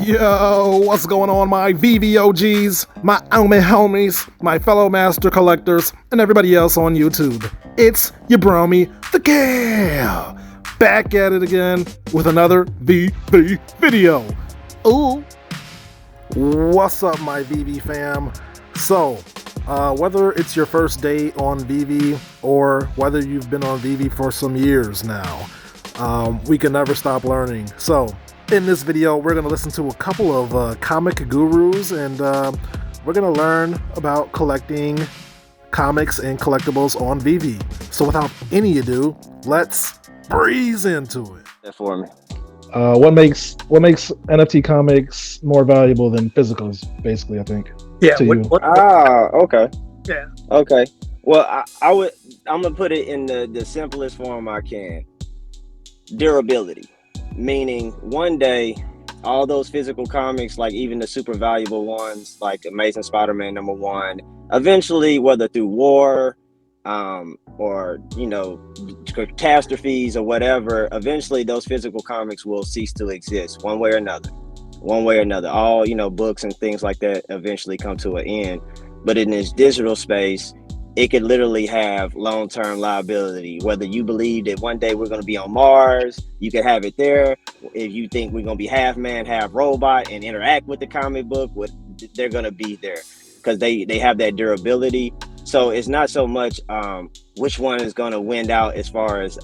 Yo, what's going on, my VVOGs, my homies, my fellow master collectors, and everybody else on YouTube? It's your bromie, the Gale, back at it again with another VV video. Ooh, what's up, my VV fam? So, whether it's your first day on VV or whether you've been on VV for some years now, we can never stop learning. So, in this video, we're going to listen to a couple of comic gurus, and we're going to learn about collecting comics and collectibles on VV. So without any ado, let's breeze into it. That for me. What makes NFT comics more valuable than physicals, basically, I think. Yeah. Okay. Yeah. Okay. Well, I'm gonna put it in the simplest form I can. Durability. Meaning one day, all those physical comics, like even the super valuable ones, like Amazing Spider-Man #1, eventually, whether through war, or catastrophes or whatever, eventually those physical comics will cease to exist one way or another. All books and things like that eventually come to an end. But in this digital space, it could literally have long-term liability. Whether you believe that one day we're going to be on Mars, you can have it there. If you think we're going to be half man, half robot and interact with the comic book, they're going to be there because they have that durability. So it's not so much which one is going to win out as far as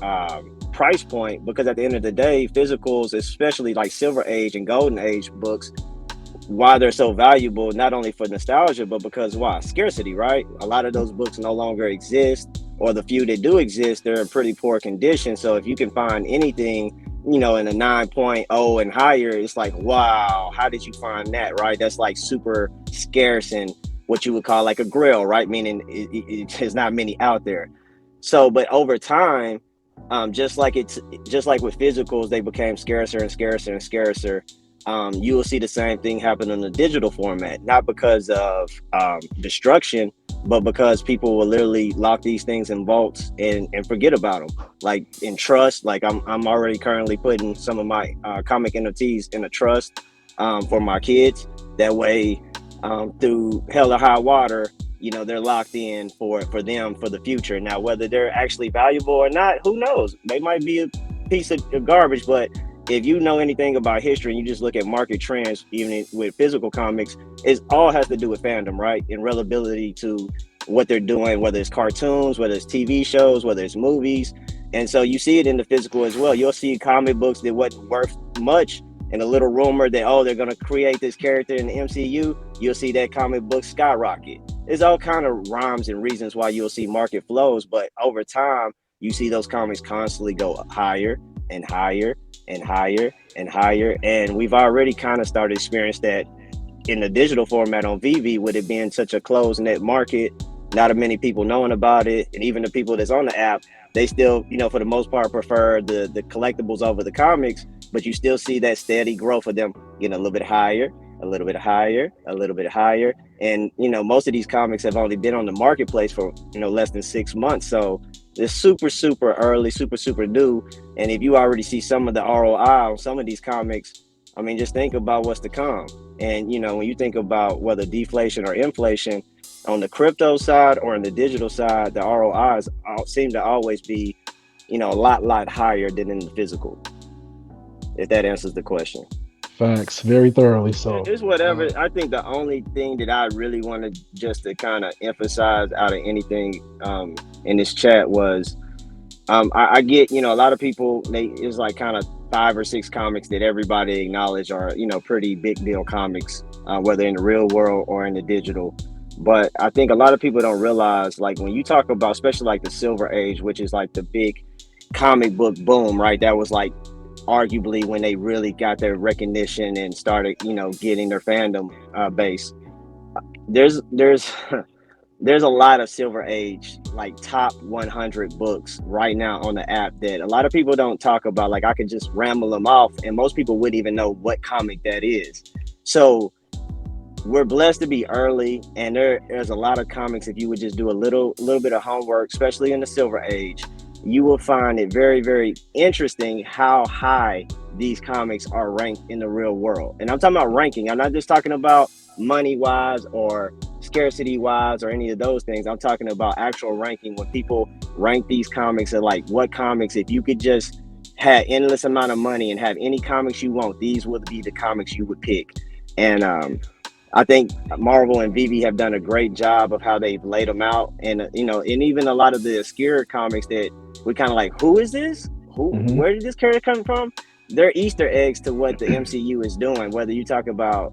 price point, because at the end of the day, physicals, especially like Silver Age and Golden Age books, why they're so valuable, not only for nostalgia, but because why? Scarcity, right? A lot of those books no longer exist, or the few that do exist, they're in pretty poor condition. So if you can find anything, in a 9.0 and higher, it's like, wow, how did you find that, right? That's like super scarce and what you would call like a grail, right? Meaning there's not many out there. So, but over time, just like with physicals, they became scarcer and scarcer and scarcer. You will see the same thing happen in the digital format, not because of destruction, but because people will literally lock these things in vaults and forget about them, like in trust. Like I'm already currently putting some of my comic NFTs in a trust for my kids. That way, through hell or high water, they're locked in for them for the future. Now, whether they're actually valuable or not, who knows? They might be a piece of garbage, but if you know anything about history and you just look at market trends, even with physical comics, it all has to do with fandom, right? And relability to what they're doing, whether it's cartoons, whether it's TV shows, whether it's movies. And so you see it in the physical as well. You'll see comic books that wasn't worth much, and a little rumor that, they're going to create this character in the MCU, you'll see that comic book skyrocket. There's all kind of rhymes and reasons why you'll see market flows, but over time, you see those comics constantly go higher and higher and higher and higher. And we've already kind of started to experience that in the digital format on VV, with it being such a closed net market, not many people knowing about it. And even the people that's on the app, they still, for the most part, prefer the collectibles over the comics, but you still see that steady growth of them getting a little bit higher, a little bit higher, a little bit higher. And, most of these comics have only been on the marketplace for, less than 6 months. So it's super, super early, super, super new. And if you already see some of the ROI on some of these comics, just think about what's to come. And, when you think about whether deflation or inflation on the crypto side or on the digital side, the ROIs seem to always be, a lot higher than in the physical, if that answers the question. Facts, very thoroughly so. Just whatever. I think the only thing that I really wanted just to kind of emphasize out of anything in this chat was, I get, a lot of people, it's like kind of 5 or 6 comics that everybody acknowledge are, pretty big deal comics, whether in the real world or in the digital. But I think a lot of people don't realize, like when you talk about, especially like the Silver Age, which is like the big comic book boom, right? That was like arguably when they really got their recognition and started, getting their fandom base. There's a lot of Silver Age, like top 100 books right now on the app that a lot of people don't talk about. Like I could just ramble them off and most people wouldn't even know what comic that is. So we're blessed to be early, and there's a lot of comics. If you would just do a little bit of homework, especially in the Silver Age, you will find it very, very interesting how high these comics are ranked in the real world. And I'm talking about ranking. I'm not just talking about money wise or scarcity wise or any of those things. I'm talking about actual ranking, when people rank these comics at like, what comics, if you could just have endless amount of money and have any comics you want, these would be the comics you would pick. And I think Marvel and Veve have done a great job of how they've laid them out. And and even a lot of the obscure comics that we kind of like, who is this? Where did this character come from? They're Easter eggs to what the MCU is doing. Whether you talk about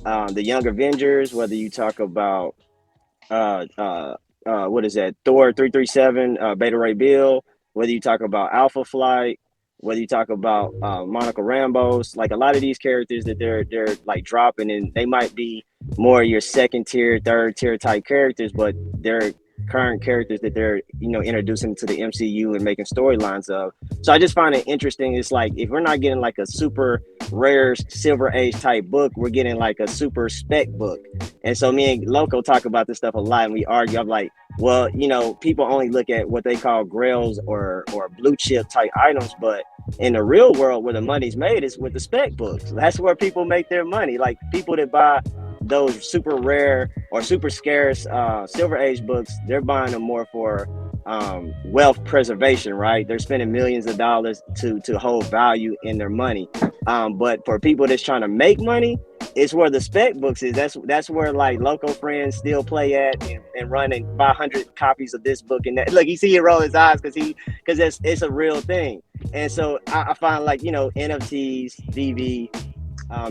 the Young Avengers, whether you talk about what is that, Thor 337, Beta Ray Bill, whether you talk about Alpha Flight, whether you talk about Monica Rambeau's, like a lot of these characters that they're like dropping, and they might be more your second tier, third tier type characters, but they're current characters that they're introducing to the MCU and making storylines of. So I just find it interesting. It's like, if we're not getting like a super rare Silver Age type book, we're getting like a super spec book. And so me and Loco talk about this stuff a lot, and we argue. I'm like, well, people only look at what they call grails or blue chip type items, but in the real world, where the money's made is with the spec books. That's where people make their money. Like, people that buy those super rare or super scarce Silver Age books, they're buying them more for wealth preservation, right? They're spending millions of dollars to hold value in their money. But for people that's trying to make money, it's where the spec books is. That's where like local friends still play at and run and buy 100 copies of this book and that. Look, you see him roll his eyes because it's a real thing. And so I find like NFTs, Veve,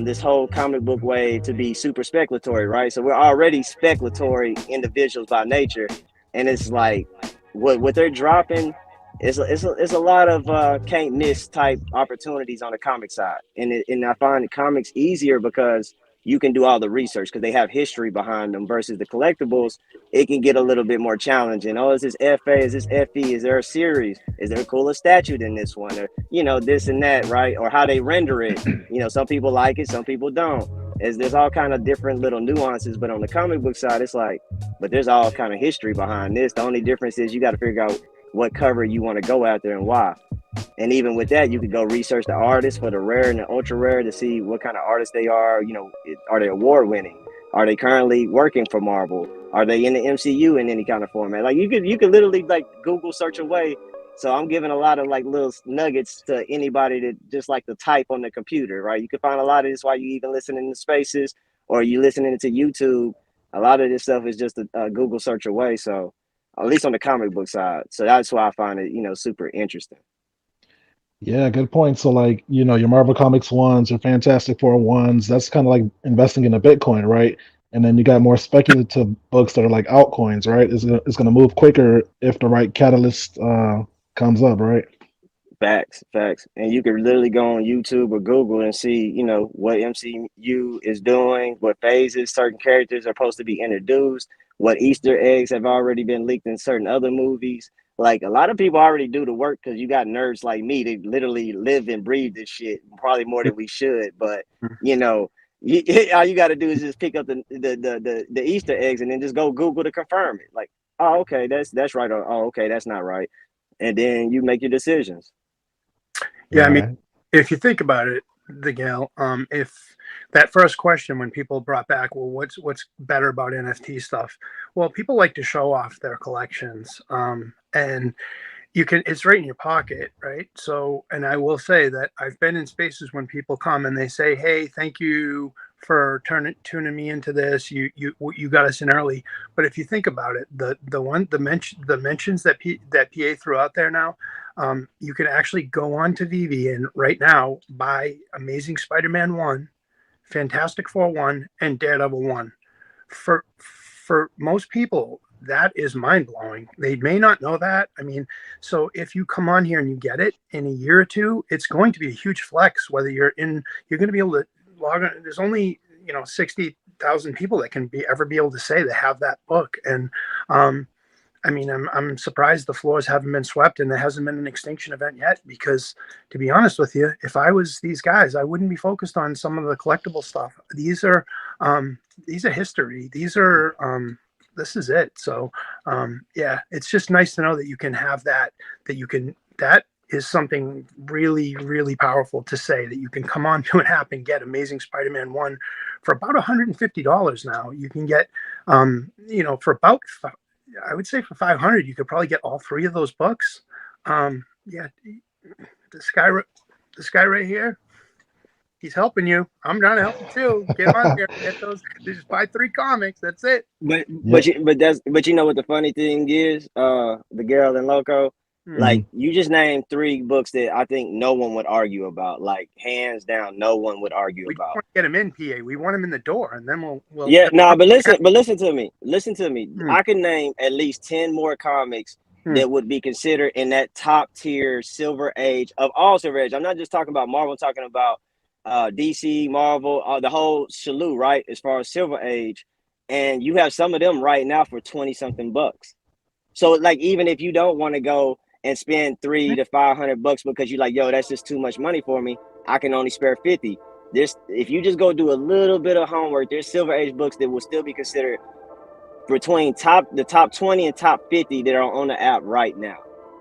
this whole comic book way to be super speculatory, right? So we're already speculatory individuals by nature, and it's like what they're dropping is a lot of can't miss type opportunities on the comic side, and I find the comics easier because you can do all the research because they have history behind them, versus the collectibles. It can get a little bit more challenging. Oh, is this FA? Is this FE? Is there a series? Is there a cooler statue than this one? Or this and that, right? Or how they render it. Some people like it, some people don't. There's all kind of different little nuances, but on the comic book side, it's like, but there's all kind of history behind this. The only difference is you got to figure out what cover you want to go after and why. And even with that, you could go research the artists for the rare and the ultra rare to see what kind of artists they are. Are they award winning? Are they currently working for Marvel? Are they in the MCU in any kind of format? Like you could literally like Google search away. So I'm giving a lot of like little nuggets to anybody that just like to type on the computer, right? You can find a lot of this while you even listening to Spaces or you listening to YouTube. A lot of this stuff is just a Google search away. So at least on the comic book side. So that's why I find it, super interesting. Yeah, good point. So like, your Marvel Comics ones, your Fantastic Four ones, that's kind of like investing in a Bitcoin, right? And then you got more speculative books that are like altcoins, right? It's gonna move quicker if the right catalyst comes up, right? Facts. And you can literally go on YouTube or Google and see, what MCU is doing, what phases certain characters are supposed to be introduced, what Easter eggs have already been leaked in certain other movies. Like, a lot of people already do the work because you got nerds like me that literally live and breathe this shit probably more than we should. But all you got to do is just pick up the Easter eggs and then just go Google to confirm it. Like, oh, okay, that's right, or oh, okay, that's not right, and then you make your decisions. Yeah, I mean, if you think about it, the gal, if that first question when people brought back, well, what's better about NFT stuff? Well, people like to show off their collections, and it's right in your pocket, right? So, and I will say that I've been in spaces when people come and they say, "Hey, thank you for tuning me into this. You got us in early." But if you think about it, the mentions that PA threw out there now, you can actually go on to Veve and right now buy Amazing Spider-Man 1, Fantastic Four 1, and Daredevil 1. For most people, that is mind-blowing. They may not know that. I mean, so if you come on here and you get it in a year or two, it's going to be a huge flex. Whether you're going to be able to log on. There's only 60,000 people that can ever be able to say they have that book. And I mean, I'm surprised the floors haven't been swept and there hasn't been an extinction event yet, because to be honest with you, if I was these guys, I wouldn't be focused on some of the collectible stuff. These are history. This is it. So yeah, it's just nice to know that you can have that is something really, really powerful to say, that you can come onto an app and get Amazing Spider-Man 1 for about $150 now. You can get, for about, I would say for 500, you could probably get all three of those books. Yeah, this guy right here, he's helping you. I'm trying to help you too. Get on there, get those. Just buy 3 comics. That's it. But you know what the funny thing is, the girl and Loco, like you just named 3 books that I think no one would argue about. Like hands down, no one would argue We about. want to get him in, PA. We want him in the door, and then we'll Yeah, nah, but listen to me. I can name at least 10 more comics that would be considered in that top tier Silver Age of all Silver Age. I'm not just talking about Marvel, I'm talking about DC, Marvel, the whole Shaloo, right? As far as Silver Age, and you have some of them right now for 20 something bucks. So like, even if you don't want to go and spend $300 to $500 because you're like, yo, that's just too much money for me, I can only spare 50. If you just go do a little bit of homework, there's Silver Age books that will still be considered between the top 20 and top 50 that are on the app right now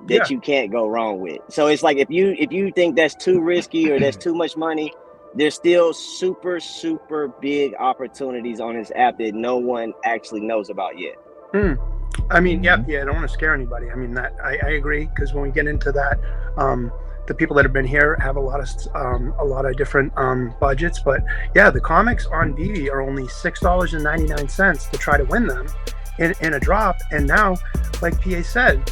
that you can't go wrong with. So it's like, if you think that's too risky or that's too much money, there's still super, super big opportunities on this app that no one actually knows about yet. I mean, I don't want to scare anybody. I mean, that I agree, because when we get into that, the people that have been here have a lot of different budgets. But yeah, the comics on Veve are only $6.99 to try to win them in a drop. And now, like PA said,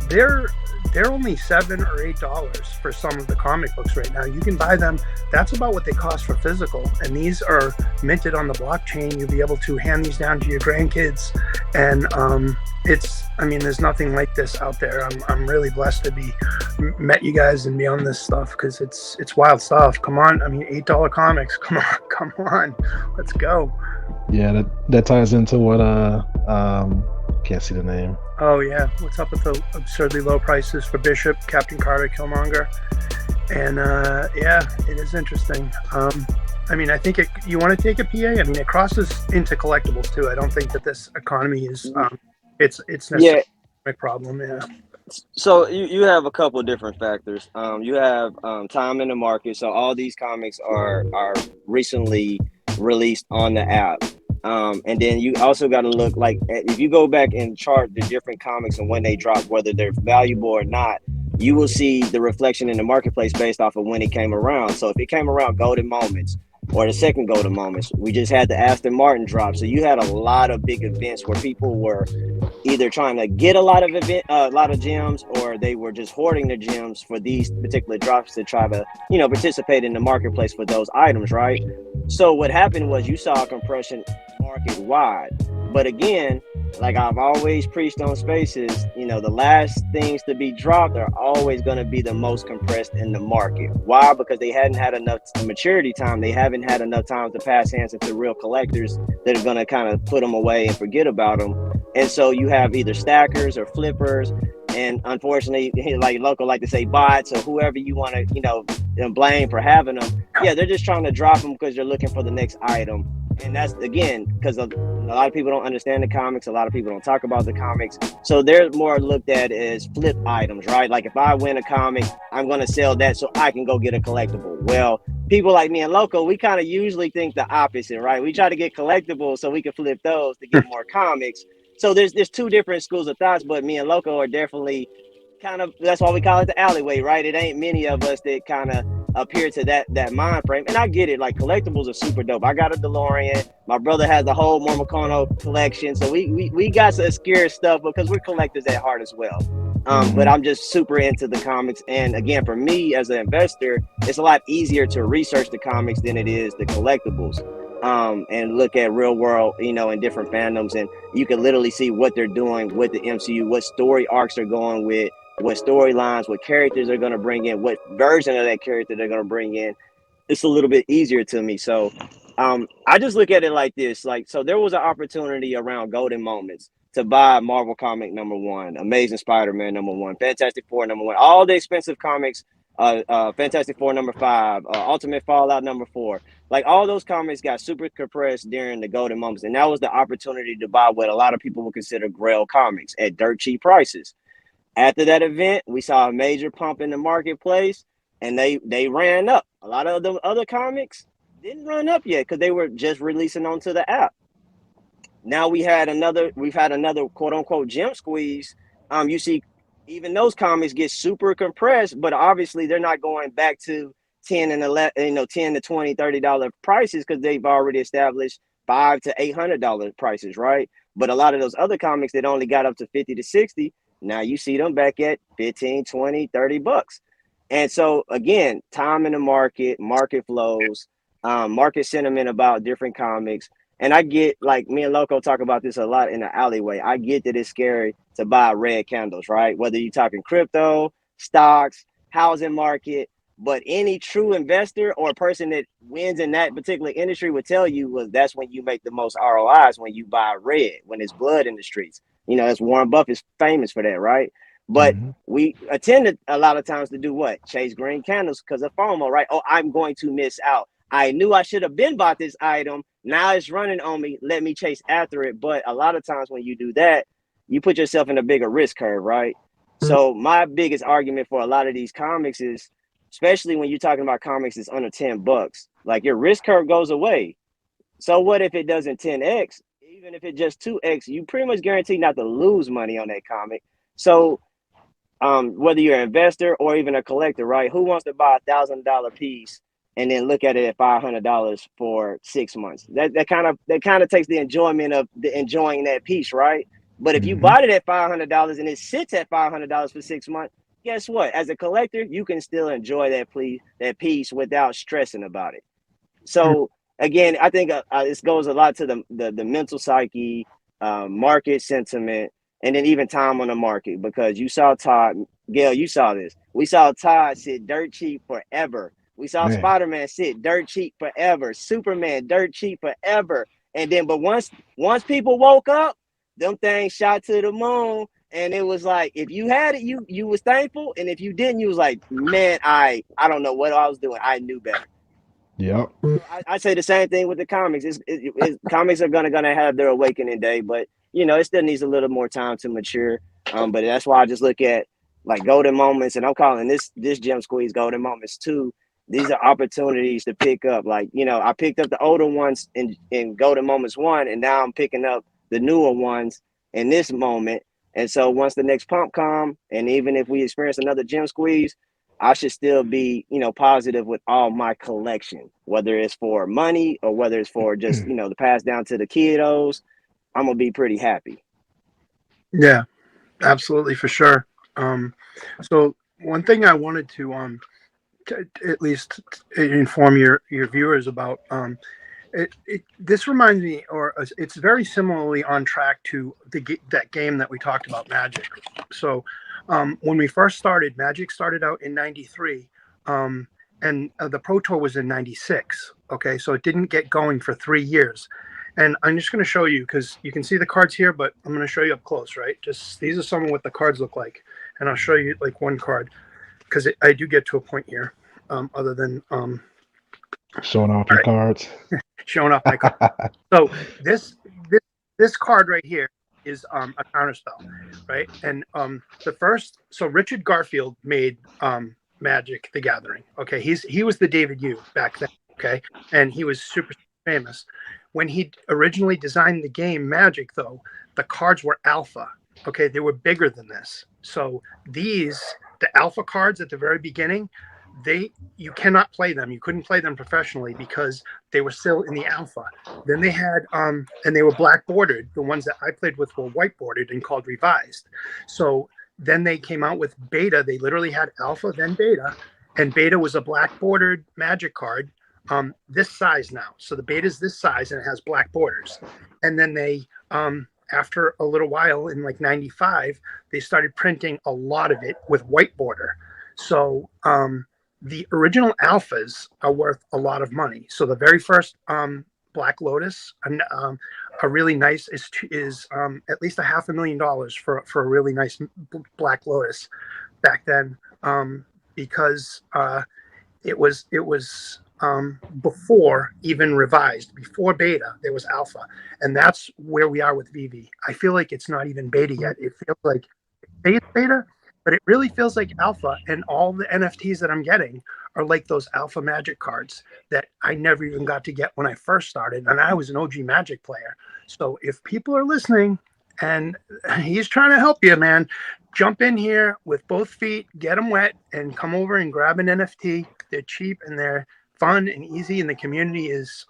they're only $7 or $8 for some of the comic books right now. You can buy them. That's about what they cost for physical. And these are minted on the blockchain. You'll be able to hand these down to your grandkids. And there's nothing like this out there. I'm really blessed to be met you guys and be on this stuff, because it's wild stuff. Come on. I mean, $8 comics. Come on. Let's go. Yeah, that ties into what can't see the name. Oh yeah, what's up with the absurdly low prices for Bishop, Captain Carter, Killmonger? And it is interesting. I mean, I think you want to take a PA. I mean, it crosses into collectibles too. I don't think that this economy is it's necessarily a problem. Yeah. So you have a couple of different factors. You have time in the market. So all these comics are recently released on the app. And then you also got to look, like, if you go back and chart the different comics and when they drop, whether they're valuable or not, you will see the reflection in the marketplace based off of when it came around. So if it came around Golden Moments or the second Golden Moments, we just had the Aston Martin drop. So you had a lot of big events where people were either trying to get a lot of gems, or they were just hoarding the gems for these particular drops to try to, participate in the marketplace for those items, right? So what happened was you saw a compression market wide. But again, like I've always preached on Spaces, the last things to be dropped are always going to be the most compressed in the market. Why? Because they hadn't had enough maturity time. They haven't had enough time to pass hands into real collectors that are going to kind of put them away and forget about them. And so you have either stackers or flippers, and unfortunately, like Local like to say, bots or whoever you want to, blame for having them. Yeah, they're just trying to drop them because they're looking for the next item. And that's, again, because a lot of people don't understand the comics. A lot of people don't talk about the comics. So they're more looked at as flip items, right? Like if I win a comic, I'm going to sell that so I can go get a collectible. Well, people like me and Loco, we kind of usually think the opposite, right? We try to get collectibles so we can flip those to get more comics. So there's 2 different schools of thoughts, but me and Loco are definitely kind of, that's why we call it the alleyway, right? It ain't many of us that kind of appear to that mind frame. And I get it, like collectibles are super dope. I got a DeLorean. My brother has the whole Mormokono collection. So we got some scary stuff because we're collectors at heart as well. But I'm just super into the comics. And again, for me as an investor, it's a lot easier to research the comics than it is the collectibles. And look at real world, in different fandoms, and you can literally see what they're doing with the MCU, what story arcs they're going with, what storylines, what characters they're going to bring in, what version of that character they're going to bring in. It's a little bit easier to me. So I just look at it like this. So there was an opportunity around Golden Moments to buy Marvel comic #1, Amazing Spider-Man #1, Fantastic Four #1, all the expensive comics, Fantastic Four #5, Ultimate Fallout #4. Like all those comics got super compressed during the Golden Moments. And that was the opportunity to buy what a lot of people would consider grail comics at dirt cheap prices. After that event, we saw a major pump in the marketplace, and they ran up. A lot of the other comics didn't run up yet because they were just releasing onto the app. Now we've had another quote unquote gem squeeze. You see, even those comics get super compressed, but obviously they're not going back to 10 and 11, $10 to $20, $30 prices because they've already established $500 to $800 prices, right? But a lot of those other comics that only got up to 50 to 60, now you see them back at 15, 20, $30. And so again, time in the market flows, market sentiment about different comics. And I get, like, me and Loco talk about this a lot in the alleyway. I get that it's scary to buy red candles, right? Whether you're talking crypto, stocks, housing market, but any true investor or person that wins in that particular industry would tell you that's when you make the most ROIs, when you buy red, when it's blood in the streets. As Warren Buffett's famous for that, right? But we attended a lot of times to do what? Chase green candles because of FOMO, right? Oh, I'm going to miss out. I knew I should have been bought this item. Now it's running on me. Let me chase after it. But a lot of times when you do that, you put yourself in a bigger risk curve, right? So my biggest argument for a lot of these comics is, especially when you're talking about comics that's under $10, like your risk curve goes away. So what if it doesn't 10x? Even if it just 2x, you pretty much guarantee not to lose money on that comic. So whether you're an investor or even a collector, right? Who wants to buy $1,000 piece and then look at it at $500 for 6 months? That kind of takes the enjoyment of enjoying that piece, right? But if you bought it at $500 and it sits at $500 for 6 months, guess what? As a collector, you can still enjoy that piece without stressing about it. So again, I think this goes a lot to the mental psyche, market sentiment, and then even time on the market, because you saw Todd, Gail, you saw this. We saw Todd sit dirt cheap forever. We saw Spider-Man sit dirt cheap forever. Superman dirt cheap forever. And then, but once people woke up, them things shot to the moon. And it was like, if you had it, you was thankful. And if you didn't, you was like, man, I don't know what I was doing. I knew better. Yep. I say the same thing with the comics. Comics are gonna have their awakening day, but it still needs a little more time to mature. But that's why I just look at like golden moments, and I'm calling this gem squeeze golden moments too. These are opportunities to pick up. Like, I picked up the older ones in golden moments 1, and now I'm picking up the newer ones in this moment. And so once the next pump come, and even if we experience another gem squeeze, I should still be, positive with all my collection, whether it's for money or whether it's for just, to pass down to the kiddos. I'm gonna be pretty happy. Yeah, absolutely, for sure. So one thing I wanted to at least inform your viewers about, this reminds me, or it's very similarly on track to that game that we talked about, Magic. So when we first started, Magic started out in '93, and the Pro Tour was in '96. Okay, so it didn't get going for 3 years. And I'm just going to show you, because you can see the cards here, but I'm going to show you up close, right? Just these are some of what the cards look like, and I'll show you like one card, because I do get to a point here, other than showing off your cards. Showing off my card. So this card right here is a counterspell, right? And so Richard Garfield made Magic the Gathering. Okay, he was the David Yu back then. Okay, and he was super famous. When he originally designed the game Magic, though, the cards were alpha. Okay, they were bigger than this. So the alpha cards at the very beginning, you cannot play them. You couldn't play them professionally because they were still in the alpha. Then they had and they were black bordered. The ones that I played with were white bordered and called revised. So then they came out with beta. They literally had alpha, then beta, and beta was a black bordered Magic card, this size now. So the beta is this size and it has black borders. And then they after a little while in like '95, they started printing a lot of it with white border. So the original alphas are worth a lot of money. So the very first Black Lotus, a really nice is at least $500,000 for a really nice Black Lotus back then, because it was before even revised, before beta, there was alpha, and that's where we are with Veve. I feel like it's not even beta yet. It feels like it's beta, but it really feels like alpha. And all the NFTs that I'm getting are like those alpha magic cards that I never even got to get when I first started. And I was an OG magic player. So if people are listening and he's trying to help you, man, jump in here with both feet, get them wet, and come over and grab an NFT. They're cheap and they're fun and easy. And the community is,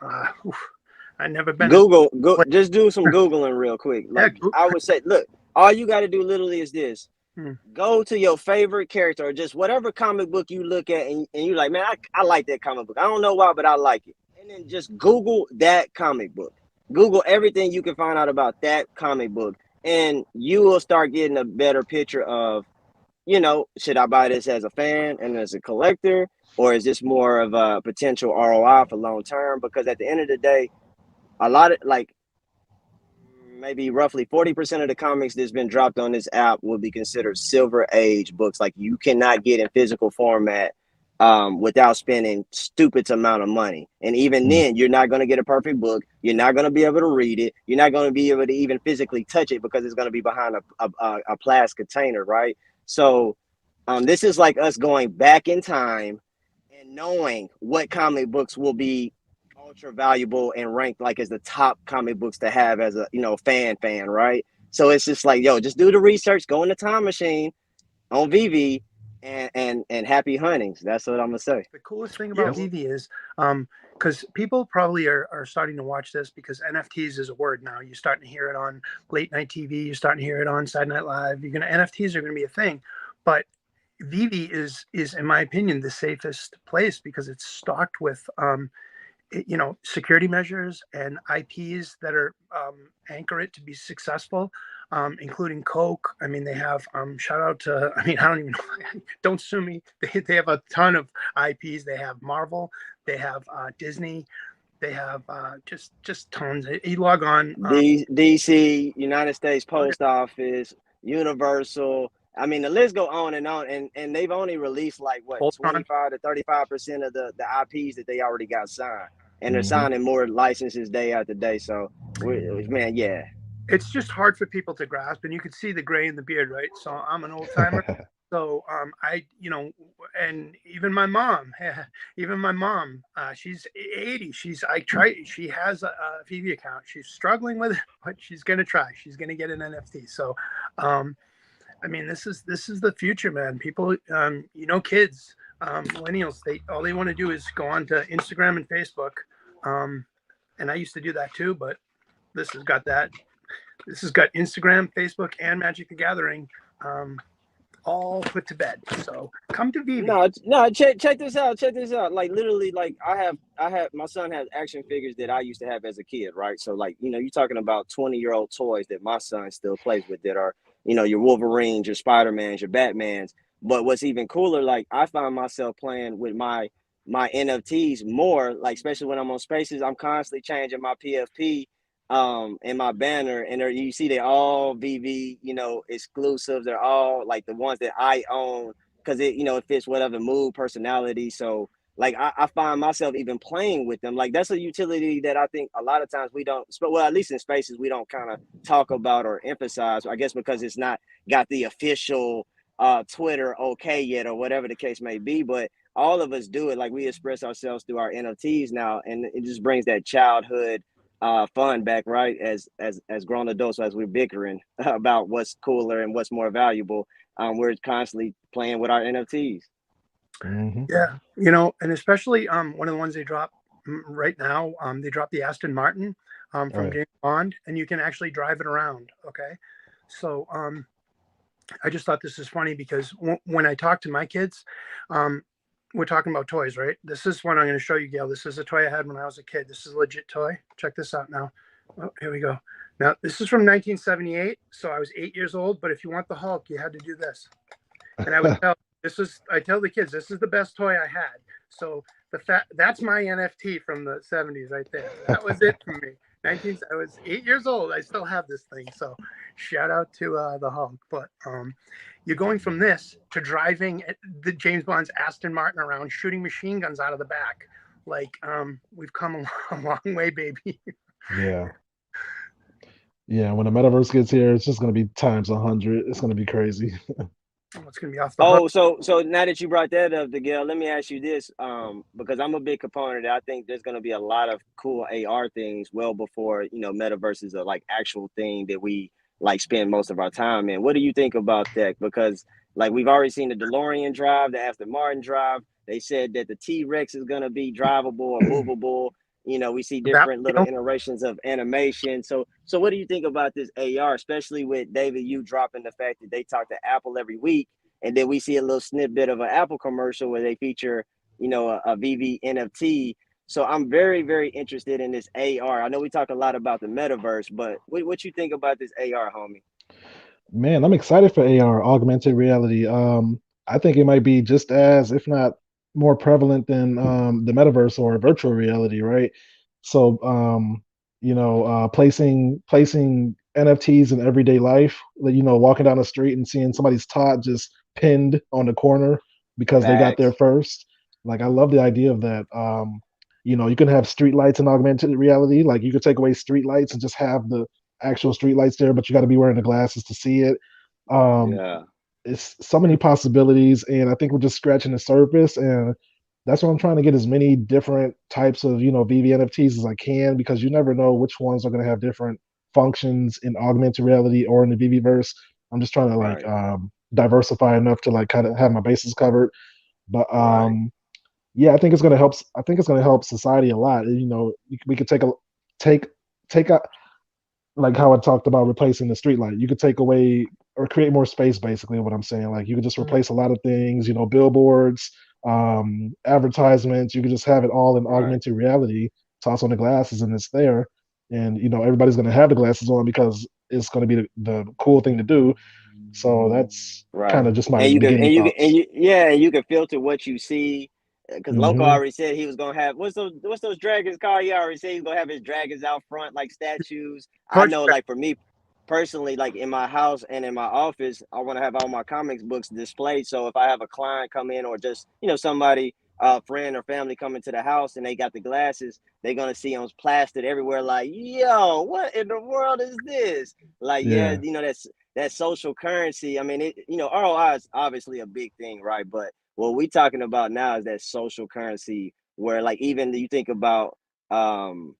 I've never been in. Just do some Googling real quick. Like I would say, look, all you got to do literally is this. Go to your favorite character or just whatever comic book you look at and you're like, man, I like that comic book. I don't know why, but I like it. And then just Google that comic book. Google everything you can find out about that comic book. And you will start getting a better picture of, should I buy this as a fan and as a collector? Or is this more of a potential ROI for long term? Because at the end of the day, a lot of maybe roughly 40% of the comics that's been dropped on this app will be considered silver age books. Like you cannot get in physical format without spending stupid amount of money. And even then, you're not going to get a perfect book. You're not going to be able to read it. You're not going to be able to even physically touch it because it's going to be behind a plastic container, right? So this is like us going back in time and knowing what comic books will be ultra valuable and ranked like as the top comic books to have as a fan, right? So it's just like, just do the research, go in the time machine on Veve and happy huntings. That's what I'm gonna say. The coolest thing about Veve is because people probably are starting to watch this because NFTs is a word now. You're starting to hear it on late night TV, you're starting to hear it on Saturday Night Live. NFTs are gonna be a thing. But Veve is in my opinion the safest place because it's stocked with security measures and IPs that are anchor it to be successful, including Coke. I mean, they have shout out to. I mean, I don't even know. Don't sue me. They have a ton of IPs. They have Marvel. They have Disney. They have just tons. You log on. DC, United States Post Office, Universal. I mean, the list go on, and they've only released like what 25 to 35% of the IPs that they already got signed, and they're signing more licenses day after day. So, man, yeah, it's just hard for people to grasp, and you can see the gray in the beard, right? So I'm an old timer. So and even my mom, she's 80. She has a Veve account. She's struggling with it, but she's gonna try. She's gonna get an NFT. So, I mean, this is the future, man. People, kids, millennials, all they want to do is go on to Instagram and Facebook. And I used to do that too, but this has got that. This has got Instagram, Facebook, and Magic the Gathering all put to bed. So come to Veve. No, check this out. Check this out. Like literally, like I have my son has action figures that I used to have as a kid, right? So like, you're talking about 20-year-old toys that my son still plays with that are, your Wolverines, your Spider-Mans, your Batmans. But what's even cooler, like I find myself playing with my NFTs more, like especially when I'm on Spaces, I'm constantly changing my PFP and my banner, and you see they're all Veve, exclusives. They're all like the ones that I own because it fits whatever mood, personality. So like I find myself even playing with them. Like that's a utility that I think a lot of times we don't, well, at least in Spaces, we don't kind of talk about or emphasize, I guess because it's not got the official Twitter okay yet or whatever the case may be. But all of us do it. Like we express ourselves through our NFTs now, and it just brings that childhood fun back, right? As grown adults, as we're bickering about what's cooler and what's more valuable, we're constantly playing with our NFTs. Yeah, and especially one of the ones they drop right now, they dropped the Aston Martin from James Bond, and you can actually drive it around. Okay, so I just thought this is funny because when I talk to my kids, we're talking about toys, right? This is one I'm going to show you, Gail. This is a toy I had when I was a kid. This is a legit toy. Check this out now. Oh, here we go. Now, this is from 1978, so I was 8 years old, but if you want the Hulk, you had to do this. And I would I tell the kids, this is the best toy I had. So that's my NFT from the 70s right there. That was it for me. I was 8 years old. I still have this thing. So shout out to the Hulk. But you're going from this to driving the James Bond's Aston Martin around, shooting machine guns out of the back. Like we've come a long way, baby. Yeah. Yeah, when the metaverse gets here, it's just going to be times 100. It's going to be crazy. It's going to be off the hook. So now that you brought that up, Miguel, let me ask you this, because I'm a big component. I think there's going to be a lot of cool AR things well before metaverses are like actual thing that we like spend most of our time in. What do you think about that? Because like we've already seen the DeLorean drive, the Aston Martin drive. They said that the T-Rex is going to be drivable or movable. We see That, different little iterations of animation. So what do you think about this AR, especially with David, you dropping the fact that they talk to Apple every week, and then we see a little snippet of an Apple commercial where they feature, a Veve NFT. So I'm very, very interested in this AR. I know we talk a lot about the metaverse, but what you think about this AR, homie? Man, I'm excited for AR, augmented reality. I think it might be just as, if not more prevalent than the metaverse or virtual reality, right? So, placing NFTs in everyday life, like, walking down the street and seeing somebody's tot just pinned on the corner because they got there Facts. first. Like, I love the idea of that. You can have street lights in augmented reality. Like, you could take away street lights and just have the actual street lights there, but you got to be wearing the glasses to see it. Um, Yeah. it's so many possibilities, and I think we're just scratching the surface. And that's why I'm trying to get as many different types of VV NFTs as I can, because you never know which ones are going to have different functions in augmented reality or in the VV verse. I'm just trying to like Right. diversify enough to like kind of have my bases covered. But Right. yeah, I think it's going to help. I think it's going to help society a lot. We could take take a like how I talked about replacing the street light. You could take away or create more space, basically, what I'm saying. Like you could just replace a lot of things, billboards, advertisements. You could just have it all in Right. augmented reality, toss on the glasses, and it's there. And everybody's going to have the glasses on because it's going to be the cool thing to do. So that's kind Right. of just my And you can beginning and you can and thoughts. you yeah, and you can filter what you see. Because Loco Hmm. already said he was gonna have what's those dragons called? He already said he's gonna have his dragons out front like statues. I Perch, know, like for me personally, like in my house and in my office, I want to have all my comics books displayed. So if I have a client come in or just somebody, friend or family come into the house and they got the glasses, they're gonna see them plastered everywhere. Like, yo, what in the world is this? Like, yeah, Yeah, that's that social currency. I mean, ROI is obviously a big thing, right? But what we talking about now is that social currency where like even you think about um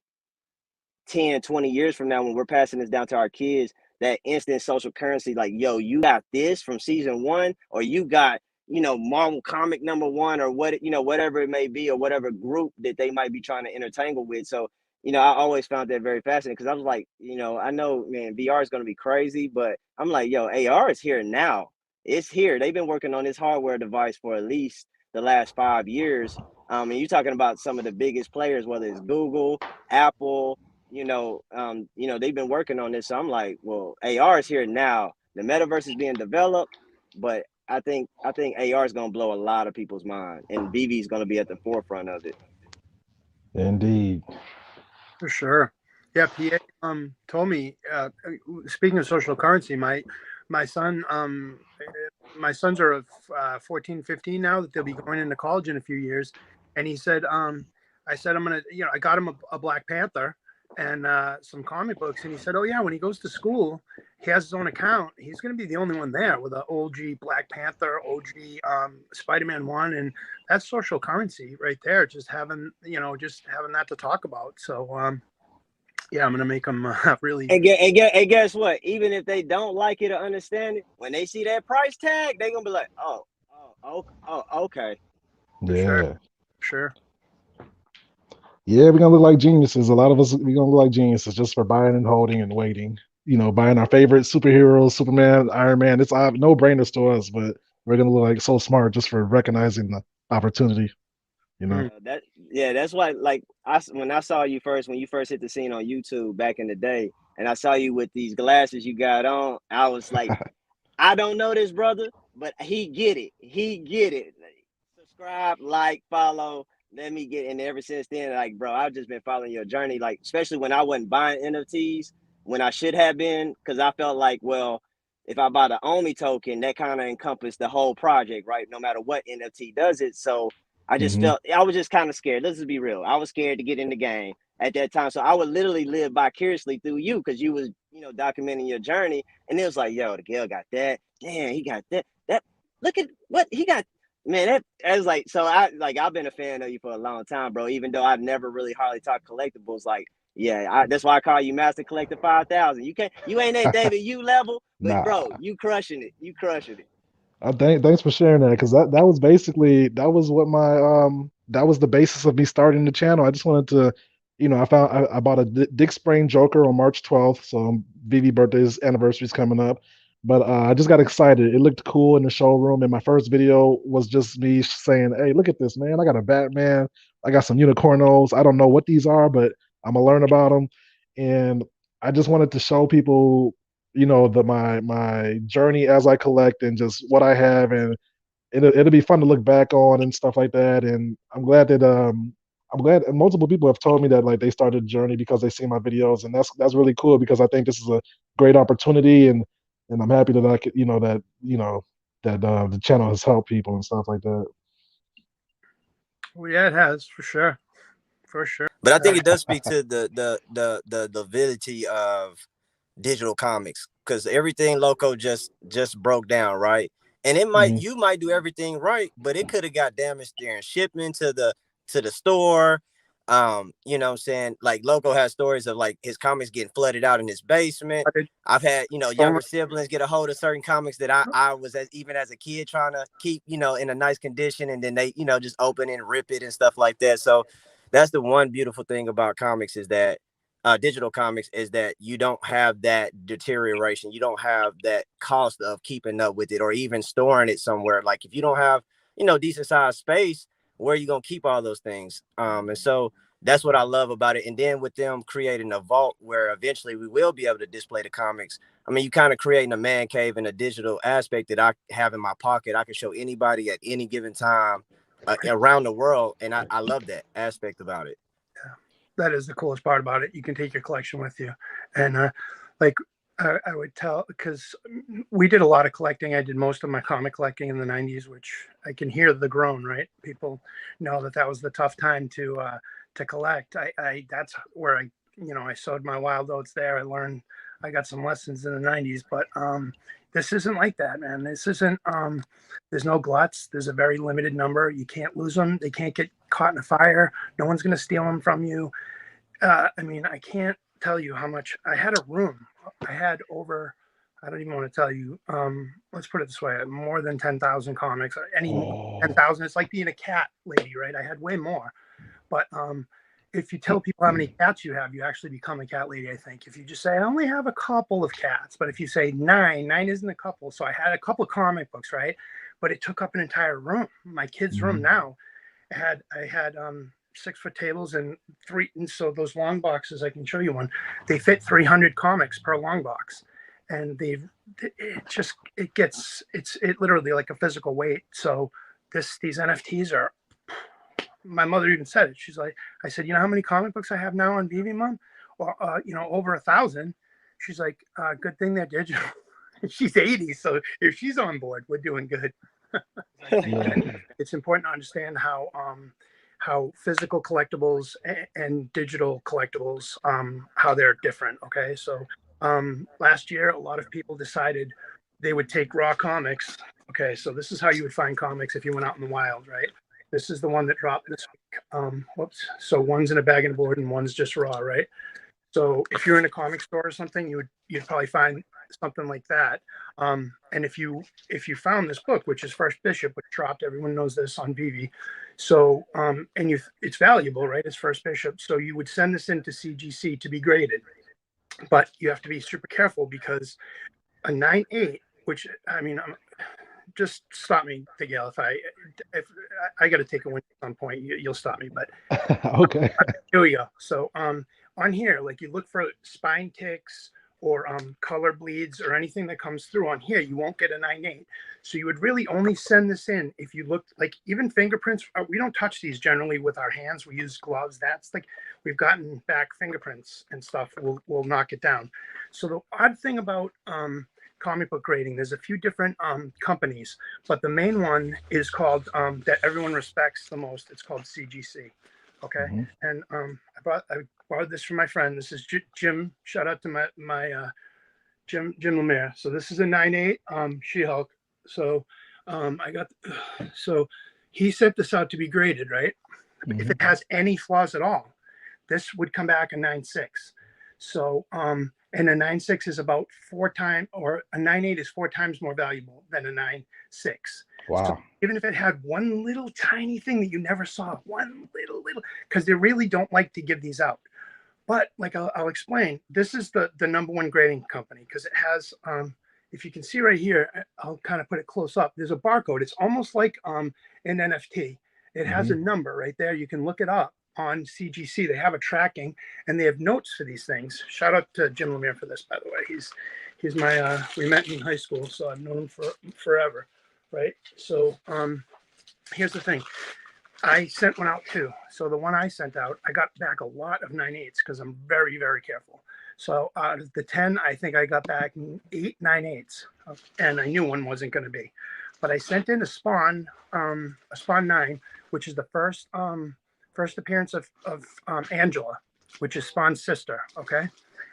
10, 20 years from now when we're passing this down to our kids, that instant social currency, like, yo, you got this from season one, or you got, Marvel comic number one, or whatever it may be, or whatever group that they might be trying to intertangle with. So, I always found that very fascinating because I was like, I know, man, VR is going to be crazy, but I'm like, yo, AR is here now. It's here. They've been working on this hardware device for at least the last 5 years. And you're talking about some of the biggest players, whether it's Google, Apple, they've been working on this. So I'm like, well, AR is here now. The metaverse is being developed, but I think AR is gonna blow a lot of people's mind, and VV is gonna be at the forefront of it. indeed. for sure. Yeah, PA told me. Speaking of social currency, my son my sons are of 14, 15 now that they'll be going into college in a few years, and he said, I said I'm gonna, I got him a Black Panther and some comic books, and he said, oh yeah, when he goes to school, he has his own account. He's gonna be the only one there with a OG Black Panther, OG Spider-Man one, and that's social currency right there. Just having that to talk about. So yeah, I'm gonna make them really. And guess what? Even if they don't like it or understand it, when they see that price tag, they're gonna be like, okay. For sure, Yeah. sure. Yeah, we're gonna look like geniuses. A lot of us we're gonna look like geniuses just for buying and holding and waiting. Buying our favorite superheroes, Superman, Iron Man. It's no brainers to us, but we're gonna look like so smart just for recognizing the opportunity. You know. Mm. That's why, like, when I saw you first, when you first hit the scene on YouTube back in the day, and I saw you with these glasses you got on, I was like, I don't know this brother, but he get it. He get it. Like, subscribe, like, follow. Let me get. And ever since then, like, bro, I've just been following your journey. Like, especially when I wasn't buying NFTs when I should have been, because I felt like, well, if I buy the Omi token, that kind of encompassed the whole project, right? No matter what NFT does it. So I just Hmm. felt I was just kind of scared. Let's just be real. I was scared to get in the game at that time. So I would literally live vicariously through you because you was, documenting your journey. And it was like, yo, the girl got that. Damn, he got that. That look at what he got. Man, that's like, so I've been a fan of you for a long time, bro. Even though I've never really hardly talked collectibles, like, yeah, that's why I call you Master Collector 5000. You ain't at David U level, but Nah. bro, you crushing it. You crushing it. Thanks for sharing that, because that was basically that was what my that was the basis of me starting the channel. I just wanted to, I bought a Dick Sprang Joker on March 12th, so Vivi birthday's anniversary's coming up. But I just got excited. It looked cool in the showroom, and my first video was just me saying, "Hey, look at this, man! I got a Batman. I got some unicornos. I don't know what these are, but I'm gonna learn about them." And I just wanted to show people, my journey as I collect and just what I have, and it'll be fun to look back on and stuff like that. And I'm glad multiple people have told me that like they started the journey because they see my videos, and that's really cool, because I think this is a great opportunity, and I'm happy that I could, that the channel has helped people and stuff like that. Well, yeah, it has for sure, for sure. But I think it does speak to the validity of digital comics, because everything Loco just broke down, right? And you might do everything right, but it could have got damaged during shipment to the store. You know what I'm saying? Like, Loco has stories of like his comics getting flooded out in his basement. I've had, younger siblings get a hold of certain comics that I was even as a kid trying to keep, in a nice condition, and then they, just open and rip it and stuff like that. So that's the one beautiful thing about comics, is that digital comics, is that you don't have that deterioration. You don't have that cost of keeping up with it or even storing it somewhere. Like, if you don't have, decent sized space, where are you going to keep all those things? And so that's what I love about it. And then with them creating a vault where eventually we will be able to display the comics. I mean, you kind of creating a man cave in a digital aspect that I have in my pocket. I can show anybody at any given time around the world. And I love that aspect about it. That is the coolest part about it. You can take your collection with you. And like I would tell, because we did a lot of collecting. I did most of my comic collecting in the 90s, which I can hear the groan, right? People know that was the tough time to collect. I that's where I sowed my wild oats there. I got some lessons in the 90s, but this isn't like that, man. This isn't there's no gluts. There's a very limited number. You can't lose them. They can't get caught in a fire. No one's going to steal them from you. I mean, I can't tell you how much I had a room. I had over, I don't even want to tell you. Let's put it this way: more than 10,000 comics. Any 10,000, it's like being a cat lady, right? I had way more, but if you tell people how many cats you have, you actually become a cat lady, I think. If you just say, I only have a couple of cats, but if you say nine isn't a couple. So I had a couple of comic books, right? But it took up an entire room. My kid's room now I had 6-foot tables and three. And so those long boxes, I can show you one. They fit 300 comics per long box, and it's literally like a physical weight. So these NFTs are. My mother even said it. She's like, I said, you know how many comic books I have now on Veve, Mom? Or over 1,000. She's like, good thing they're digital. She's 80, so if she's on board, we're doing good. It's important to understand how physical collectibles and digital collectibles, how they're different. Okay, so last year a lot of people decided they would take raw comics. Okay, so this is how you would find comics if you went out in the wild, right? This is the one that dropped this week. So one's in a bag and board and one's just raw, right? So if you're in a comic store or something, you'd probably find something like that. And if you found this book, which is First Bishop, which dropped, everyone knows this on Veve. So it's valuable, right? It's First Bishop. So you would send this into CGC to be graded, but you have to be super careful, because a 9.8, which I mean, just stop me, Miguel. If I got to take a win at some point, you'll stop me. But okay, here we go. So on here, like, you look for spine ticks or color bleeds or anything that comes through on here, you won't get a 9.8. So you would really only send this in if you looked, like, even fingerprints. We don't touch these generally with our hands. We use gloves. That's like, we've gotten back fingerprints and stuff. We'll knock it down. So the odd thing about comic book grading, there's a few different companies, but the main one is called that everyone respects the most. It's called CGC. Okay. And I borrowed this from my friend. This is Jim. Shout out to my Jim Lemire. So this is a 9.8 She-Hulk. So I got, so he sent this out to be graded, right? If it has any flaws at all, this would come back a 9.6. So, and a 9.6 is about 4 times, or a 9.8 is 4 times more valuable than a 9.6. So Wow. even if it had one little tiny thing that you never saw, one little, because they really don't like to give these out. But like I'll explain, this is the number one grading company because it has, if you can see right here, I'll kind of put it close up. There's a barcode. It's almost like an NFT. It has a number right there. You can look it up on CGC. They have a tracking and they have notes for these things. Shout out to Jim Lemire for this, by the way. He's my we met in high school, so I've known him for forever, right? So here's the thing. I sent one out too. So the one I sent out, I got back a lot of 9.8s because I'm very, very careful. So out of the 10, I think I got back 8 9.8s, and I knew one wasn't going to be. But I sent in a Spawn 9, which is the first appearance of Angela, which is Spawn's sister. Okay.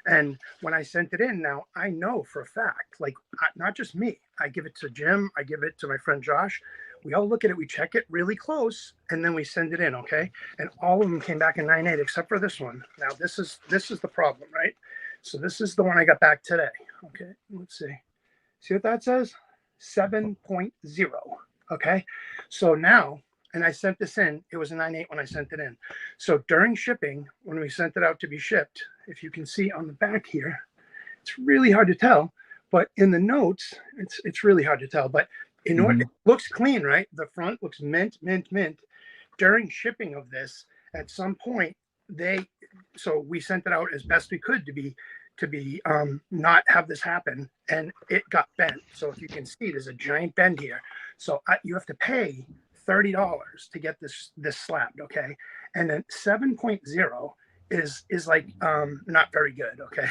And when I sent it in, now I know for a fact, like not just me, I give it to Jim, I give it to my friend Josh. We all look at it, we check it really close, and then we send it in, okay? And all of them came back in 9.8 except for this one. Now this is the problem, right? So this is the one I got back today. Okay, let's see. See what that says? 7.0. Okay. So now, and I sent this in, it was a 9.8 when I sent it in. So during shipping, when we sent it out to be shipped, if you can see on the back here, it's really hard to tell, but in the notes, it's really hard to tell. But in order, it looks clean, right? The front looks mint. During shipping of this, at some point, so we sent it out as best we could to be not have this happen, and it got bent. So if you can see, there's a giant bend here. So you have to pay $30 to get this slabbed, okay? And then 7.0 is like not very good, okay?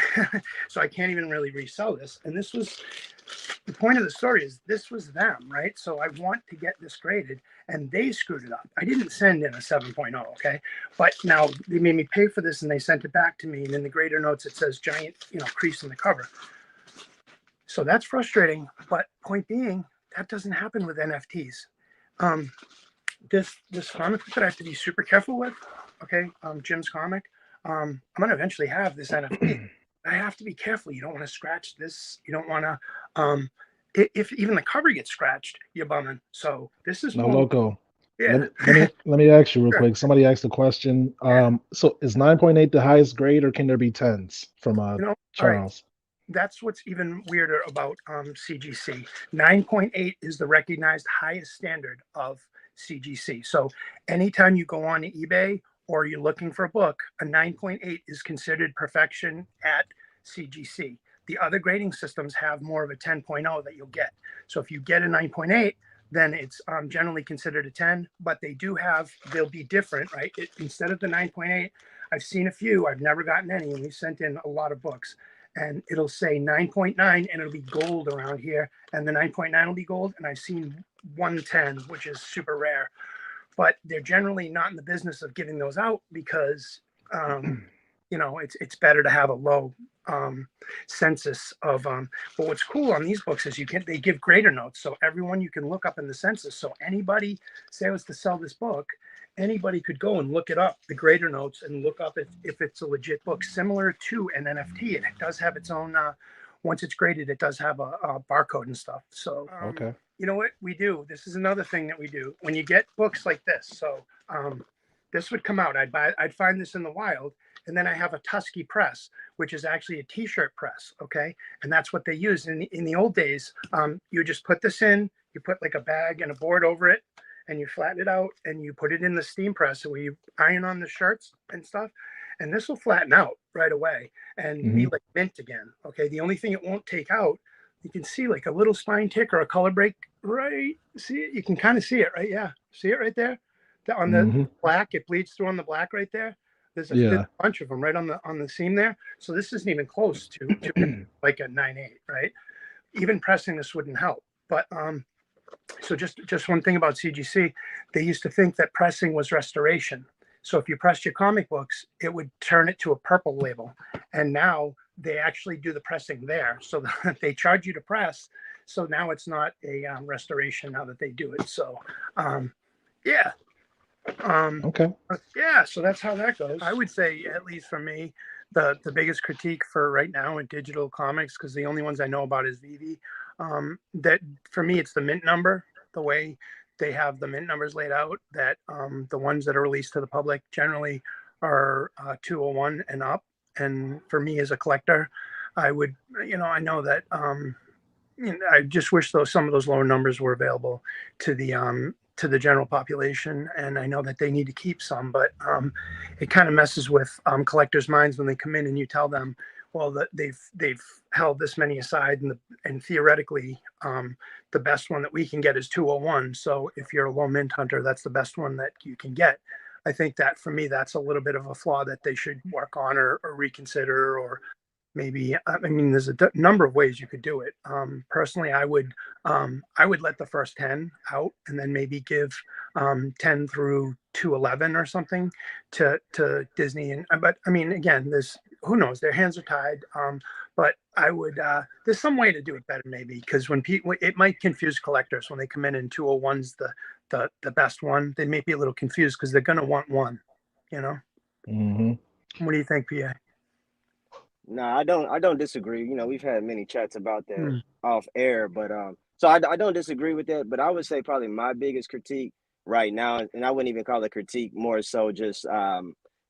So I can't even really resell this. And this was the point of the story, is this was them, right? So I want to get this graded, and they screwed it up. I didn't send in a 7.0, okay? But now they made me pay for this, and they sent it back to me, and in the grader notes it says giant, crease in the cover. So that's frustrating. But point being, that doesn't happen with NFTs. This comic book that I have to be super careful with, okay? Jim's comic. I'm gonna eventually have this NFT. I have to be careful. You don't want to scratch this. You don't want to. If even the cover gets scratched, you're bumming. So this is No more. loco. Yeah. Let me ask you real Sure. quick. Somebody asked a question. So is 9.8 the highest grade, or can there be 10s from All right. Charles? That's what's even weirder about CGC. 9.8 is the recognized highest standard of CGC. So anytime you go on to eBay or you're looking for a book, a 9.8 is considered perfection at CGC. The other grading systems have more of a 10.0 that you'll get. So if you get a 9.8, then it's generally considered a 10, but they'll be different, right? Instead of the 9.8, I've seen a few, I've never gotten any, and we sent in a lot of books. And it'll say 9.9 and it'll be gold around here. And the 9.9 will be gold. And I've seen 110, which is super rare. But they're generally not in the business of giving those out because, it's better to have a low census of. But what's cool on these books is they give grader notes, so everyone you can look up in the census. So anybody, say I was to sell this book, anybody could go and look it up, the grader notes, and look up if it's a legit book, similar to an NFT. It does have its own. Once it's graded, it does have a barcode and stuff. So Okay. You know what we do? This is another thing that we do when you get books like this. So this would come out. I'd find this in the wild, and then I have a Tusky press, which is actually a T-shirt press. Okay, and that's what they use in the old days. You just put this in. You put like a bag and a board over it, and you flatten it out, and you put it in the steam press, and we iron on the shirts and stuff. And this will flatten out right away and be like mint again. Okay, the only thing it won't take out, you can see like a little spine tick or a color break, right? See it? You can kind of see it, right? Yeah. See it right there? On the black, it bleeds through on the black right there. There's a bunch of them right on the seam there. So this isn't even close to like a 9.8, right? Even pressing this wouldn't help. But so just one thing about CGC, they used to think that pressing was restoration. So if you pressed your comic books, it would turn it to a purple label. And now they actually do the pressing there. So they charge you to press. So now it's not a restoration now that they do it. So yeah. Okay. Yeah, so that's how that goes. I would say, at least for me, the biggest critique for right now in digital comics, because the only ones I know about is Veve, that for me it's the mint number, the way they have the mint numbers laid out, that the ones that are released to the public generally are 201 and up. And for me as a collector, I would, I know that I just wish some of those lower numbers were available to the general population. And I know that they need to keep some, but it kind of messes with collectors' minds when they come in and you tell them, well, that they've held this many aside, and theoretically, the best one that we can get is 201. So if you're a low mint hunter, that's the best one that you can get. I think that for me, that's a little bit of a flaw that they should work on or reconsider, or maybe, I mean, there's a number of ways you could do it. Personally, I would let the first 10 out and then maybe give 10 through 211 or something to Disney. But I mean, again, who knows, their hands are tied. But I would, there's some way to do it better maybe, because when people, it might confuse collectors when they come in and 201's the best one. They may be a little confused because they're going to want one, Mm-hmm. What do you think, PA? No, I don't disagree. We've had many chats about that off air, but so I don't disagree with that. But I would say probably my biggest critique right now, and I wouldn't even call it critique, more so just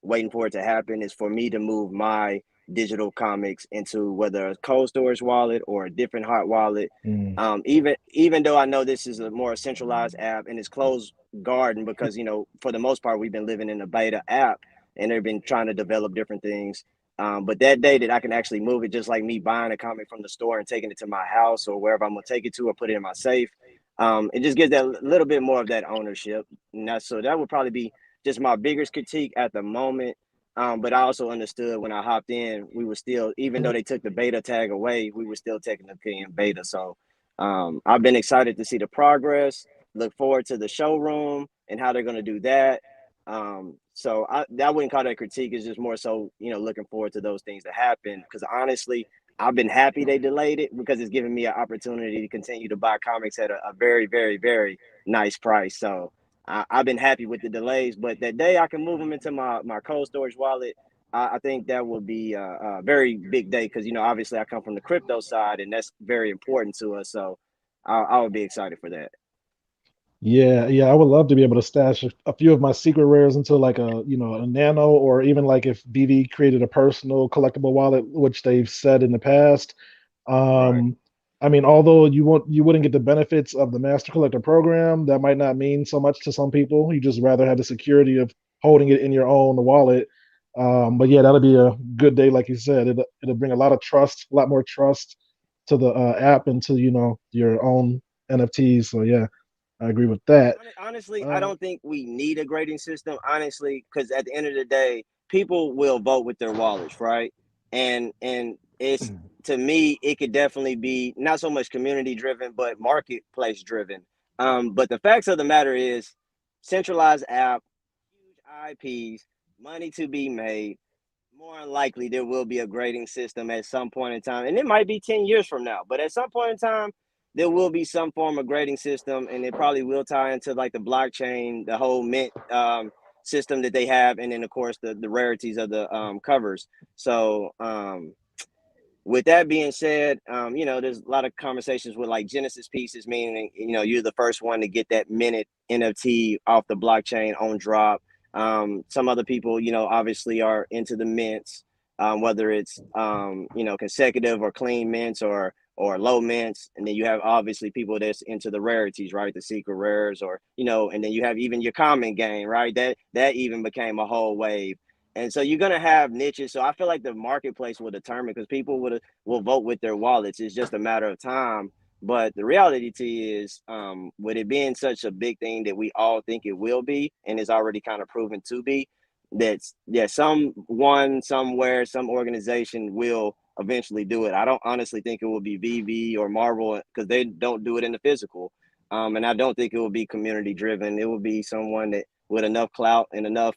waiting for it to happen, is for me to move my digital comics into whether a cold storage wallet or a different hot wallet. Mm. Even though I know this is a more centralized app and it's closed garden, because for the most part we've been living in a beta app and they've been trying to develop different things. But that day that I can actually move it, just like me buying a comic from the store and taking it to my house or wherever I'm gonna take it to, or put it in my safe, it just gives that little bit more of that ownership. And so that would probably be just my biggest critique at the moment. But I also understood when I hopped in, we were still, even though they took the beta tag away, we were still technically in beta. So I've been excited to see the progress. Look forward to the showroom and how they're gonna do that. So I wouldn't call that critique. It's just more so, looking forward to those things to happen. Because honestly, I've been happy they delayed it, because it's given me an opportunity to continue to buy comics at a very, very, very nice price. So I've been happy with the delays. But that day I can move them into my cold storage wallet, I think that will be a very big day, because, obviously I come from the crypto side and that's very important to us. So I would be excited for that. Yeah, yeah, I would love to be able to stash a few of my secret rares into like a nano, or even like if BV created a personal collectible wallet, which they've said in the past. Right. Um, I mean, although you wouldn't get the benefits of the Master Collector program, that might not mean so much to some people. You just rather have the security of holding it in your own wallet. But yeah, that'll be a good day, like you said. It'll bring a lot of trust, a lot more trust to the app and to your own NFTs. So yeah. I agree with that. Honestly, I Uh, don't think we need a grading system, honestly, because at the end of the day, people will vote with their wallets, right? And it's, to me, it could definitely be not so much community driven, but marketplace driven. But the facts of the matter is, centralized app, huge IPs, money to be made. More than likely, there will be a grading system at some point in time, and it might be 10 years from now. But at some point in time, there will be some form of grading system, and it probably will tie into like the blockchain, the whole mint system that they have, and then of course the rarities of the covers. So with that being said, there's a lot of conversations with like Genesis pieces, meaning you're the first one to get that minute NFT off the blockchain on drop. Some other people, obviously are into the mints, whether it's consecutive or clean mints or low mints, and then you have obviously people that's into the rarities, right? The secret rares, or and then you have even your common game, right? That even became a whole wave. And so you're gonna have niches. So I feel like the marketplace will determine, because people will vote with their wallets. It's just a matter of time. But the reality to you is, with it being such a big thing that we all think it will be, and it's already kind of proven to be, someone, somewhere, some organization will eventually do it. I don't honestly think it will be VV or Marvel, because they don't do it in the physical. And I don't think it will be community driven. It will be someone that with enough clout and enough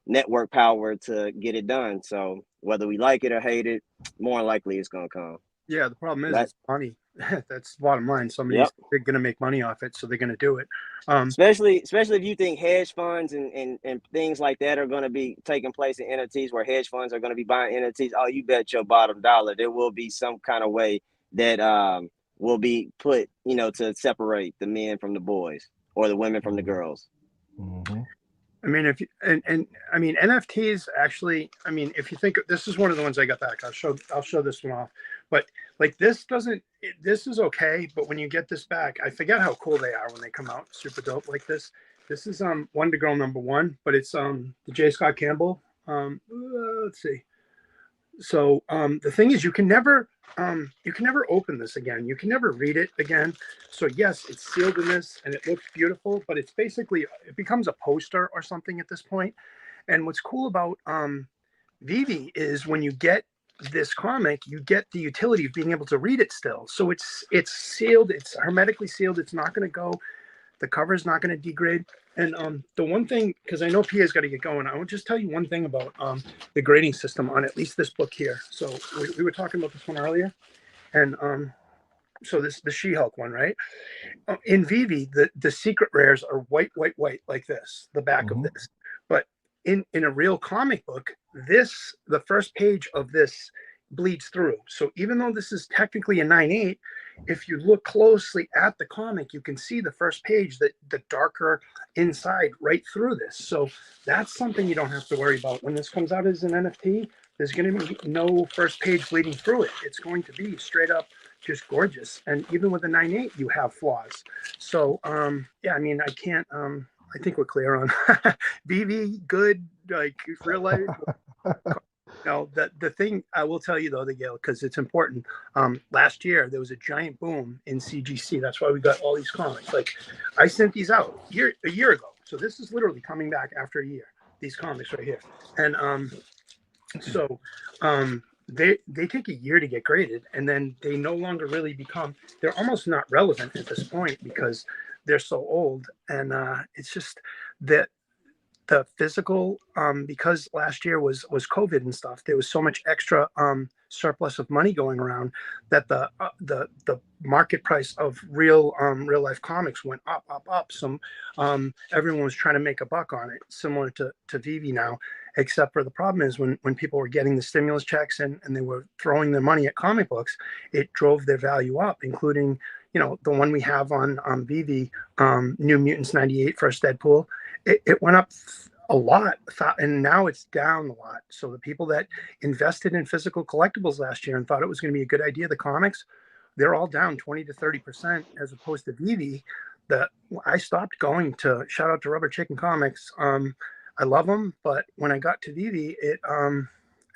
network power to get it done. So whether we like it or hate it, more likely it's gonna come. Yeah, the problem is That, it's money. That's the bottom line. yep. They're going to make money off it, so they're going to do it. Especially if you think hedge funds and things like that are going to be taking place in NFTs, where hedge funds are going to be buying NFTs. Oh, you bet your bottom dollar there will be some kind of way that will be put, to separate the men from the boys or the women from the girls. Mm-hmm. I mean, if you, and I mean NFTs actually. I mean, if you think this is one of the ones I got back, I'll show this one off. But like this doesn't. This is okay, but when you get this back, I forget how cool they are when they come out super dope like this. This is Wonder Girl #1, but it's the J. Scott Campbell. Let's see. So the thing is, you can never open this again. You can never read it again. So yes, it's sealed in this, and it looks beautiful, but it's basically it becomes a poster or something at this point. And what's cool about Veve is when you get this comic, you get the utility of being able to read it still. So it's sealed, it's hermetically sealed. It's not going to go. The cover is not going to degrade. And the one thing, because I know Pia's got to get going, I will just tell you one thing about the grading system on at least this book here. So we were talking about this one earlier, and so this the She-Hulk one, right? In Veve, the secret rares are white, like this, the back of this. But in a real comic book, the first page of this bleeds through. So even though this is technically a 9.8, if you look closely at the comic, you can see the first page, that the darker inside right through this. So that's something you don't have to worry about. When this comes out as an NFT, there's going to be no first page bleeding through it. It's going to be straight up just gorgeous. And even with a 9.8, you have flaws. So yeah, I mean, I can't I think we're clear on Veve, good, like real life. No, the thing I will tell you though, Gail, because it's important. Last year there was a giant boom in CGC. That's why we got all these comics. Like I sent these out a year ago. So this is literally coming back after a year. These comics right here, and so they take a year to get graded, and then they no longer really become. They're almost not relevant at this point because they're so old, and it's just that the physical because last year was COVID and stuff. There was so much extra surplus of money going around that the market price of real life comics went up. Some everyone was trying to make a buck on it, similar to Veve now. Except for the problem is when people were getting the stimulus checks and they were throwing their money at comic books, it drove their value up, including the one we have on Veve, New Mutants '98, First Deadpool. It went up a lot, and now it's down a lot. So the people that invested in physical collectibles last year and thought it was going to be a good idea, the comics, they're all down 20 to 30%, as opposed to Veve. That I stopped going to. Shout out to Rubber Chicken Comics. I love them, but when I got to Veve,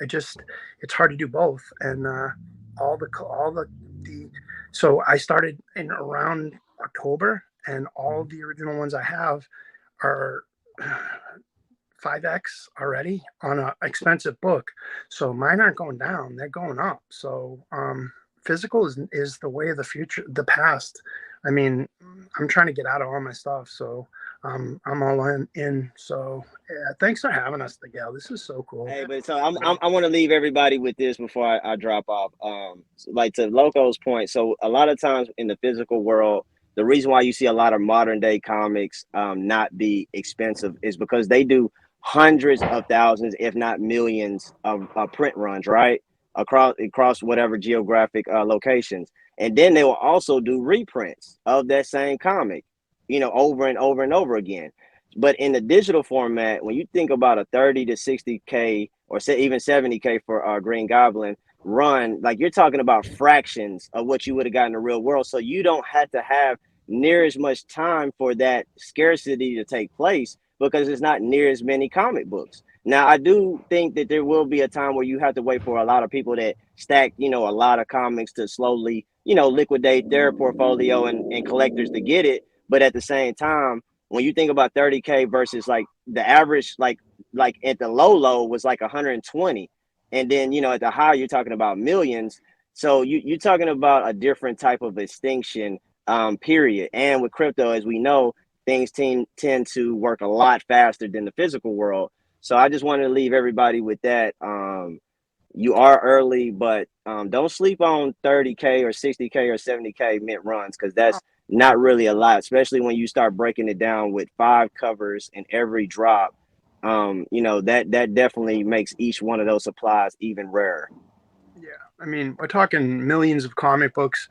it's hard to do both. And all the so I started in around October, and all the original ones I have are 5x already on an expensive book. So mine aren't going down, they're going up. So physical is the way of the future, the past. I mean, I'm trying to get out of all my stuff, so I'm all in. So yeah, thanks for having us, Miguel. This is so cool. Hey, but so I want to leave everybody with this before I drop off. Like to Loco's point, so a lot of times in the physical world, the reason why you see a lot of modern day comics not be expensive is because they do hundreds of thousands, if not millions, of print runs, right, across whatever geographic locations, and then they will also do reprints of that same comic, over and over and over again. But in the digital format, when you think about a 30 to 60K or say even 70K for Green Goblin run, like you're talking about fractions of what you would have got in the real world. So you don't have to have near as much time for that scarcity to take place because it's not near as many comic books. Now, I do think that there will be a time where you have to wait for a lot of people that stack, a lot of comics to slowly, liquidate their portfolio and collectors to get it. But at the same time, when you think about 30K versus like the average, like at the low was like 120. And then, at the high, you're talking about millions. So you're talking about a different type of extinction period. And with crypto, as we know, things tend to work a lot faster than the physical world. So I just wanted to leave everybody with that. you are early, but don't sleep on 30K or 60K or 70K mint runs, because that's not really a lot, especially when you start breaking it down with 5 covers in every drop. That definitely makes each one of those supplies even rarer. Yeah, I mean, we're talking millions of comic books.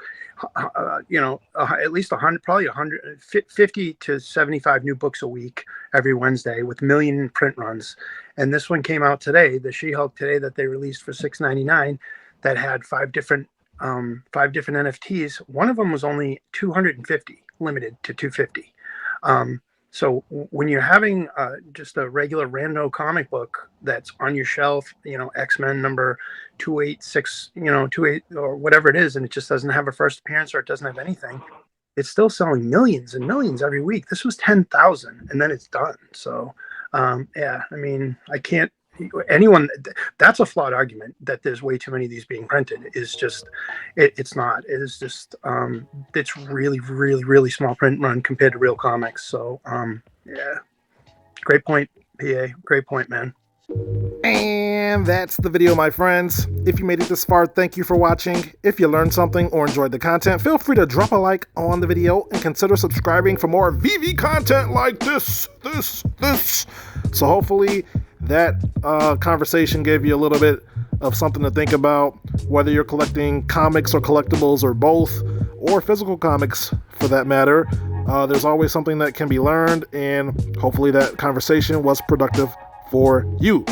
At least 100, probably 150 to 75 new books a week every Wednesday with million print runs. And this one came out today, the She-Hulk today that they released for $6.99, that had 5 different NFTs. One of them was only 250, limited to 250. So when you're having just a regular rando comic book that's on your shelf, X-Men number 286, 28 or whatever it is, and it just doesn't have a first appearance or it doesn't have anything, it's still selling millions and millions every week. This was 10,000 and then it's done. So, I mean, I can't, that's a flawed argument that there's way too many of these being printed. Is just, it's not. It is just, it's really, really, really small print run compared to real comics. So, great point, PA. Great point, man. And that's the video, my friends. If you made it this far, thank you for watching. If you learned something or enjoyed the content, feel free to drop a like on the video and consider subscribing for more Veve content like this. So hopefully that conversation gave you a little bit of something to think about, whether you're collecting comics or collectibles or both, or physical comics for that matter. There's always something that can be learned, and hopefully that conversation was productive for you.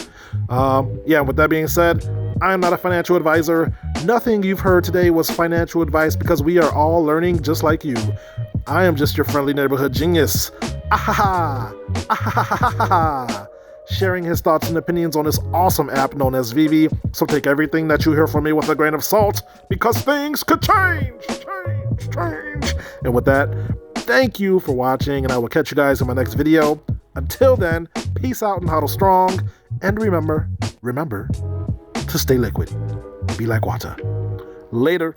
With that being said, I am not a financial advisor. Nothing you've heard today was financial advice, because we are all learning just like you. I am just your friendly neighborhood genius. Sharing his thoughts and opinions on this awesome app known as Veve. So take everything that you hear from me with a grain of salt, because things could change. And with that, thank you for watching, and I will catch you guys in my next video. Until then, peace out and huddle strong. And remember to stay liquid. Be like water. Later.